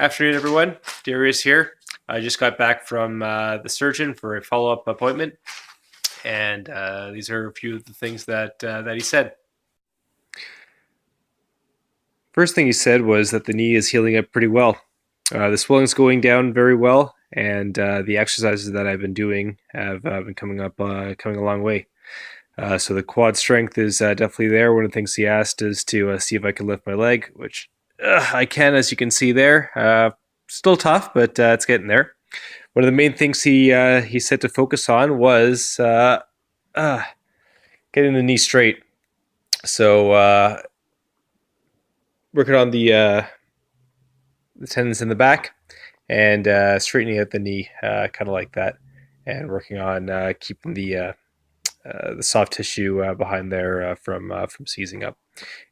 Afternoon, everyone. Darius here. I just got back from the surgeon for a follow-up appointment, and these are a few of the things that he said. First thing he said was that the knee is healing up pretty well. The swelling's going down very well, and the exercises that I've been doing have been coming a long way. So the quad strength is definitely there. One of the things he asked is to see if I could lift my leg, which I can, as you can see there. Still tough, but it's getting there. One of the main things he said to focus on was getting the knee straight. So working on the tendons in the back and straightening out the knee, kind of like that, and working on keeping the soft tissue behind there from seizing up.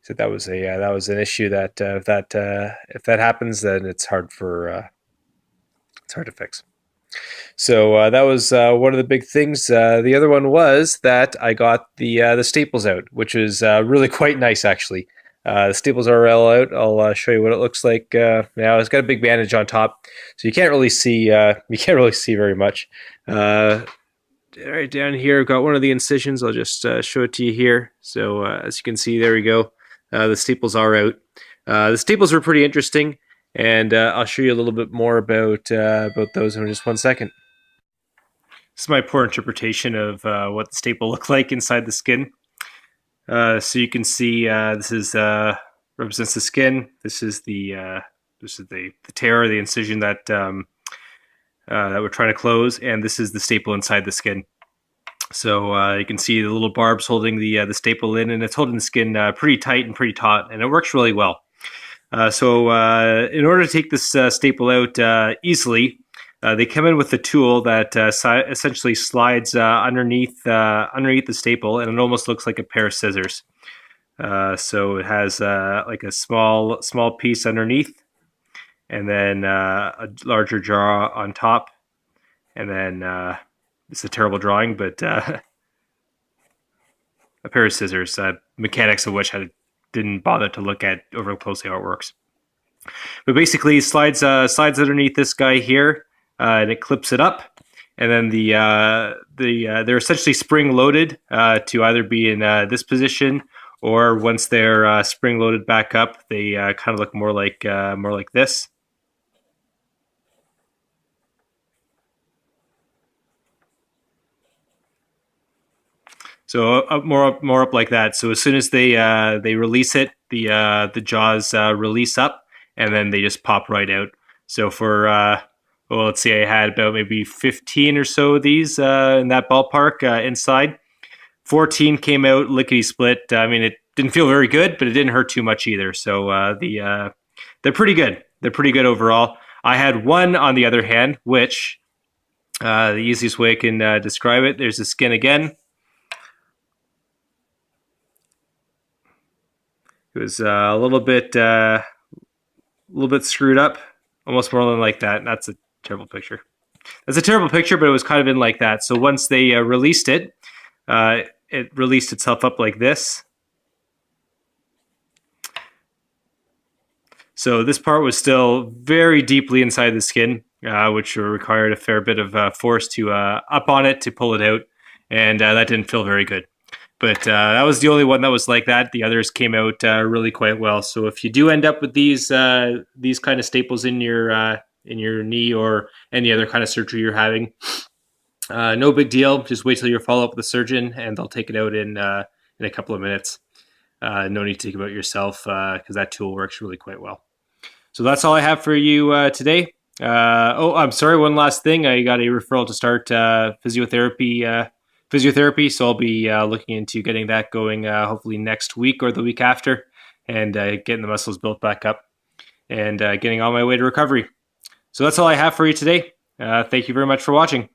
So that was an issue that if that happens, then it's hard to fix. So that was one of the big things. The other one was that I got the staples out, which is really quite nice actually. The staples are all out. I'll show you what it looks like now. It's got a big bandage on top, so you can't really see. You can't really see very much. Right down here, I've got one of the incisions. I'll just show it to you here. So as you can see, there we go. The staples are out. The staples are pretty interesting, and I'll show you a little bit more about those in just 1 second. This is my poor interpretation of what the staple looked like inside the skin. So you can see this is represents the skin. This is the tear, the incision that that we're trying to close, and this is the staple inside the skin. So you can see the little barbs holding the staple in, and it's holding the skin pretty tight and pretty taut, and it works really well. So in order to take this staple out easily, they come in with a tool that essentially slides underneath the staple, and it almost looks like a pair of scissors. So it has like a small piece underneath, and then a larger jaw on top, and then it's a terrible drawing, but a pair of scissors, mechanics of which I didn't bother to look at over closely how it works. But basically, slides underneath this guy here, and it clips it up, and then they're essentially spring loaded to either be in this position, or once they're spring loaded back up, they kind of look more like this. So more up like that. So as soon as they release it, the jaws release up, and then they just pop right out. So for well, let's see, I had about maybe 15 or so of these in that ballpark inside. 14 came out lickety split. I mean, it didn't feel very good, but it didn't hurt too much either. So they're pretty good. They're pretty good overall. I had one, on the other hand, which the easiest way I can describe it. There's the skin again. It was a little bit screwed up, almost more than like that. That's a terrible picture. That's a terrible picture, but it was kind of in like that. So once they released it, it released itself up like this. So this part was still very deeply inside the skin, which required a fair bit of force to up on it to pull it out, and that didn't feel very good. But that was the only one that was like that. The others came out really quite well. So if you do end up with these kind of staples in your knee or any other kind of surgery you're having, no big deal. Just wait till you follow up with the surgeon, and they'll take it out in a couple of minutes. No need to think about it yourself because that tool works really quite well. So that's all I have for you today. Oh, I'm sorry. One last thing. I got a referral to start physiotherapy. So I'll be looking into getting that going hopefully next week or the week after, and getting the muscles built back up, and getting on my way to recovery. So that's all I have for you today. Thank you very much for watching.